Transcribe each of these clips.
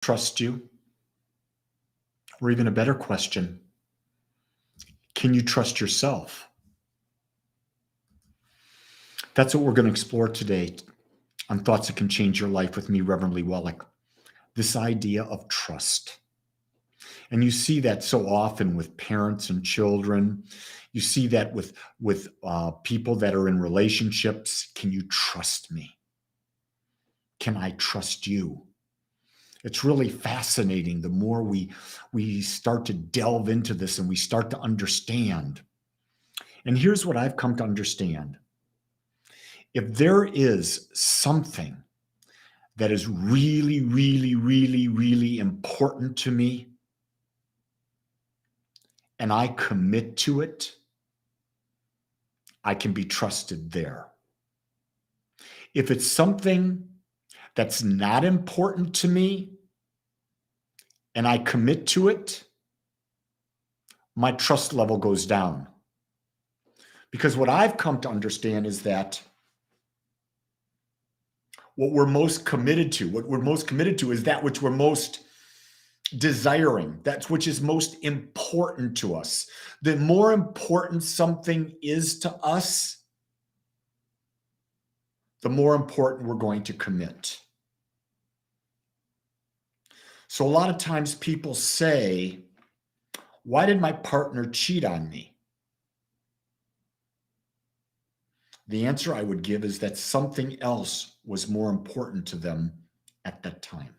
trust you? Or even a better question, can you trust yourself? That's what we're going to explore today on Thoughts That Can Change Your Life with me, Reverend Lee Wolak. This idea of trust. And you see that so often with parents and children. You see that with people that are in relationships. Can you trust me? Can I trust you? It's really fascinating. The more we start to delve into this and we start to understand. And here's what I've come to understand. If there is something that is really, really, really, really important to me, and I commit to it, I can be trusted there. If it's something that's not important to me and I commit to it, my trust level goes down. Because what I've come to understand is that what we're most committed to is that which we're most desiring, that which is most important to us. The more important something is to us, the more important we're going to commit. So a lot of times people say, why did my partner cheat on me? The answer I would give is that something else was more important to them at that time.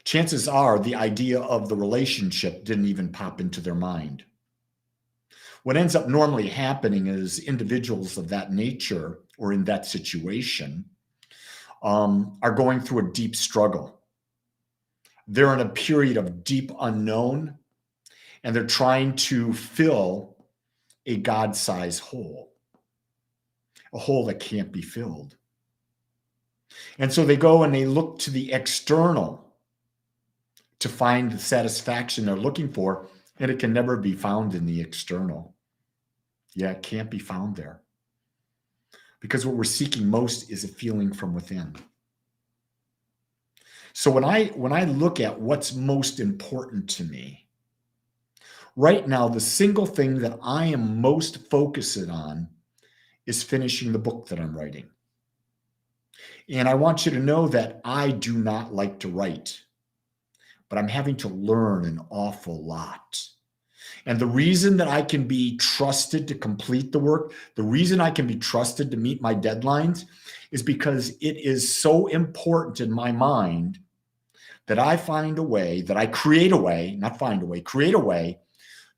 Chances are the idea of the relationship didn't even pop into their mind. What ends up normally happening is individuals of that nature or in that situation are going through a deep struggle. They're in a period of deep unknown, and they're trying to fill a God-sized hole, a hole that can't be filled. And so they go and they look to the external to find the satisfaction they're looking for, and it can never be found in the external. Yeah, it can't be found there. Because what we're seeking most is a feeling from within. So when I look at what's most important to me, right now, the single thing that I am most focused on is finishing the book that I'm writing. And I want you to know that I do not like to write, but I'm having to learn an awful lot. And the reason that I can be trusted to complete the work, the reason I can be trusted to meet my deadlines is because it is so important in my mind that I find a way, that I create a way, not find a way, create a way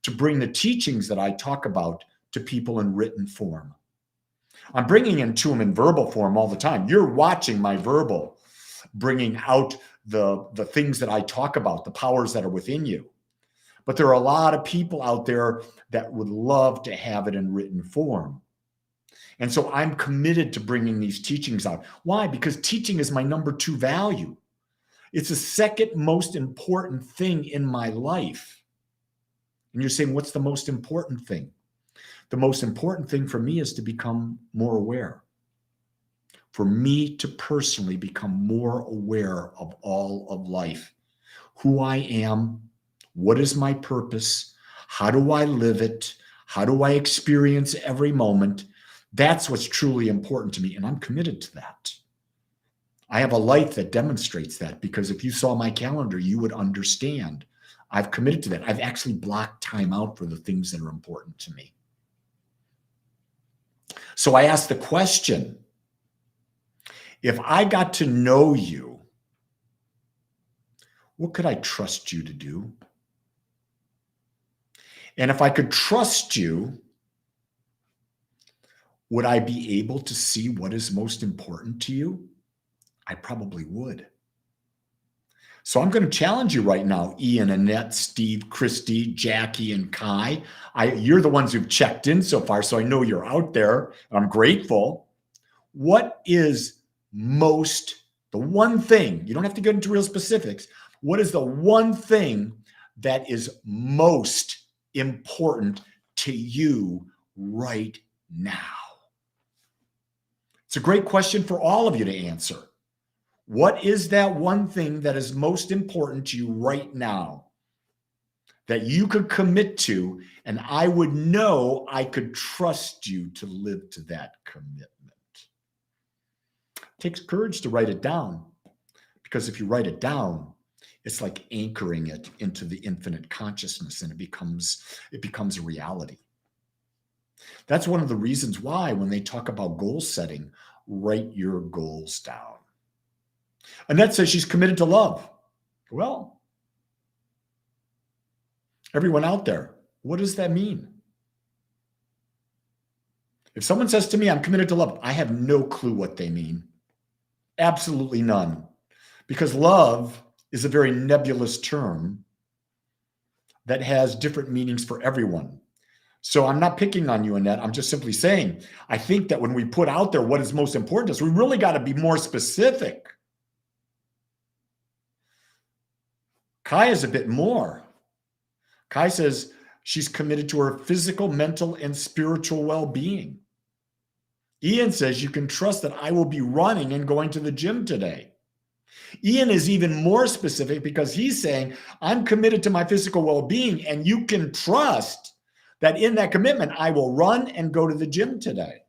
to bring the teachings that I talk about to people in written form. I'm bringing it to them in verbal form all the time. You're watching my verbal, bringing out the things that I talk about, the powers that are within you. But there are a lot of people out there that would love to have it in written form. And so I'm committed to bringing these teachings out. Why? Because teaching is my number 2 value. It's the second most important thing in my life. And you're saying, what's the most important thing? The most important thing for me is to become more aware. For me to personally become more aware of all of life. Who I am, what is my purpose? How do I live it? How do I experience every moment? That's what's truly important to me, and I'm committed to that. I have a life that demonstrates that, because if you saw my calendar, you would understand. I've committed to that. I've actually blocked time out for the things that are important to me. So I asked the question, if I got to know you, what could I trust you to do? And if I could trust you, would I be able to see what is most important to you? I probably would. So I'm going to challenge you right now, Ian, Annette, Steve, Christy, Jackie, and Kai. You're the ones who've checked in so far, so I know you're out there, and I'm grateful. What is the one thing, you don't have to get into real specifics, what is the one thing that is most important to you right now? It's a great question for all of you to answer. What is that one thing that is most important to you right now that you could commit to, and I would know I could trust you to live to that commitment? It takes courage to write it down, because if you write it down, it's like anchoring it into the infinite consciousness, and it becomes a reality. That's one of the reasons why when they talk about goal setting, write your goals down. Annette says she's committed to love. Well, everyone out there, what does that mean? If someone says to me, I'm committed to love, I have no clue what they mean. Absolutely none. Because love is a very nebulous term that has different meanings for everyone. So I'm not picking on you, Annette. I'm just simply saying, I think that when we put out there what is most important to us, we really got to be more specific. Kai is a bit more. Kai says she's committed to her physical, mental, and spiritual well-being. Ian says you can trust that I will be running and going to the gym today. Ian is even more specific because he's saying, I'm committed to my physical well-being, and you can trust that in that commitment, I will run and go to the gym today.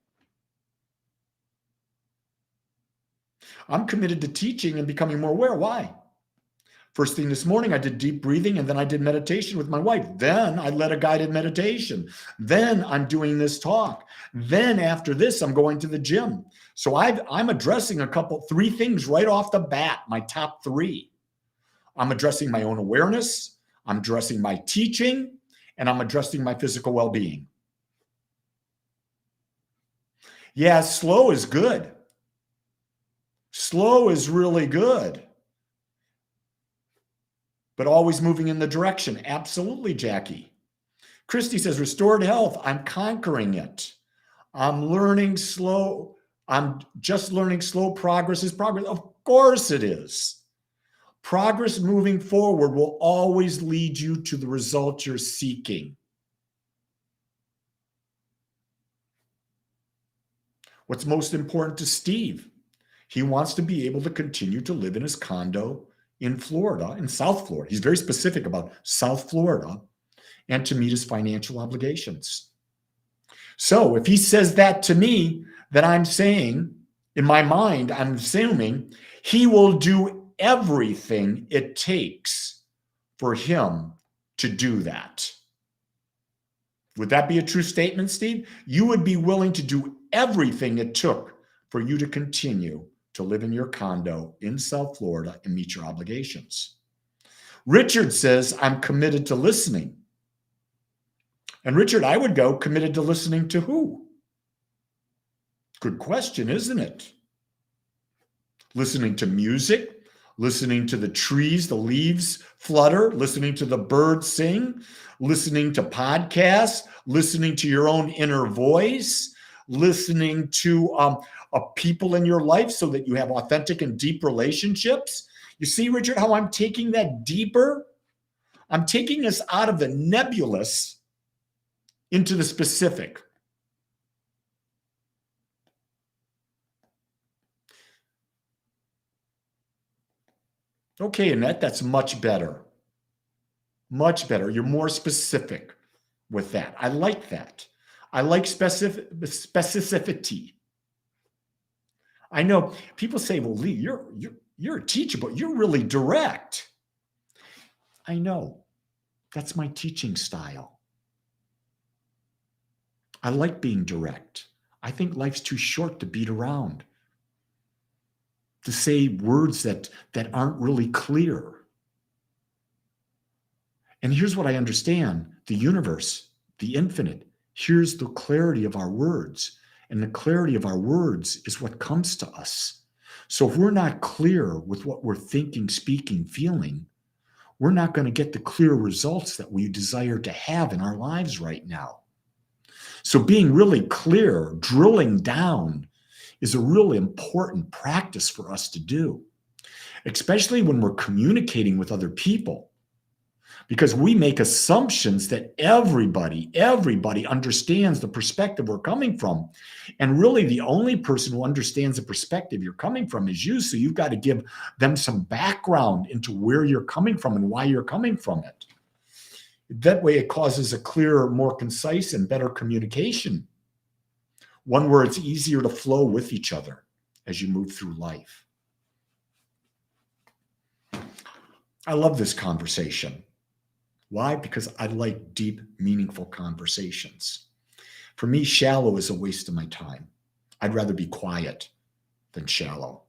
I'm committed to teaching and becoming more aware. Why? First thing this morning, I did deep breathing, and then I did meditation with my wife. Then I led a guided meditation. Then I'm doing this talk. Then after this, I'm going to the gym. So I'm addressing three things right off the bat, my top three. I'm addressing my own awareness, I'm addressing my teaching, and I'm addressing my physical well-being. Yeah, slow is good. Slow is really good. But always moving in the direction. Absolutely, Jackie. Christy says, restored health. I'm conquering it. I'm learning slow. I'm just learning slow. Progress is progress. Of course it is. Progress moving forward will always lead you to the result you're seeking. What's most important to Steve? He wants to be able to continue to live in his condo in Florida, in South Florida. He's very specific about South Florida, and to meet his financial obligations. So if he says that to me, then I'm saying, in my mind, I'm assuming he will do everything it takes for him to do that. Would that be a true statement, Steve? You would be willing to do everything it took for you to continue to live in your condo in South Florida and meet your obligations. Richard says, I'm committed to listening. And Richard, I would go committed to listening to who? Good question, isn't it? Listening to music, listening to the trees, the leaves flutter, listening to the birds sing, listening to podcasts, listening to your own inner voice, listening to people in your life so that you have authentic and deep relationships. You see, Richard, how I'm taking that deeper? I'm taking us out of the nebulous into the specific. Okay, Annette, that's much better. Much better. You're more specific with that. I like that. I like specificity. I know people say, well, Lee, you're a teacher, but you're really direct. I know. That's my teaching style. I like being direct. I think life's too short to beat around, to say words that aren't really clear. And here's what I understand. The universe, the infinite, here's the clarity of our words. And the clarity of our words is what comes to us. So if we're not clear with what we're thinking, speaking, feeling, we're not going to get the clear results that we desire to have in our lives right now. So being really clear, drilling down, is a really important practice for us to do, especially when we're communicating with other people. because we make assumptions that everybody understands the perspective we're coming from. And really, the only person who understands the perspective you're coming from is you. So you've got to give them some background into where you're coming from and why you're coming from it. That way, it causes a clearer, more concise, and better communication. One where it's easier to flow with each other as you move through life. I love this conversation. Why? Because I like deep, meaningful conversations. For me, shallow is a waste of my time. I'd rather be quiet than shallow.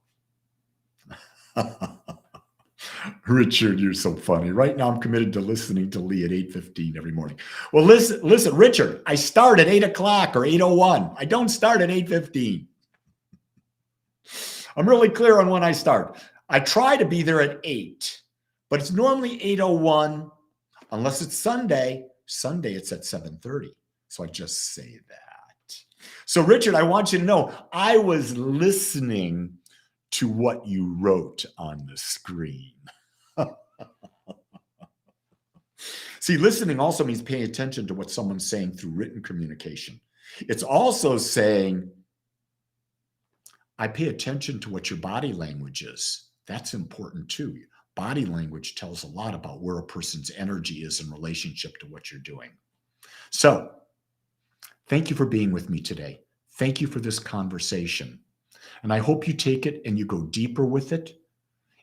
Richard, you're so funny. Right now, I'm committed to listening to Lee at 8:15 every morning. Well, listen, Richard, I start at 8 o'clock or 8:01. I don't start at 8:15. I'm really clear on when I start. I try to be there at 8, but it's normally 8:01, unless it's Sunday. Sunday, it's at 7:30. So I just say that. So, Richard, I want you to know, I was listening to what you wrote on the screen. See, listening also means paying attention to what someone's saying through written communication. It's also saying, I pay attention to what your body language is. That's important too. Body language tells a lot about where a person's energy is in relationship to what you're doing. So, thank you for being with me today. Thank you for this conversation. And I hope you take it and you go deeper with it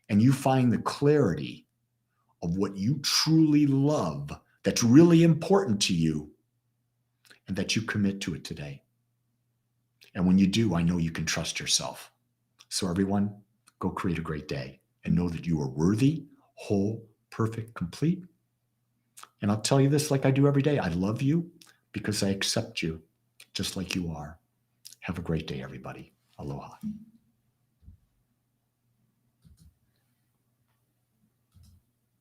and you find the clarity of what you truly love that's really important to you and that you commit to it today. And when you do, I know you can trust yourself. So everyone, go create a great day and know that you are worthy, whole, perfect, complete. And I'll tell you this like I do every day. I love you because I accept you just like you are. Have a great day, everybody. Aloha.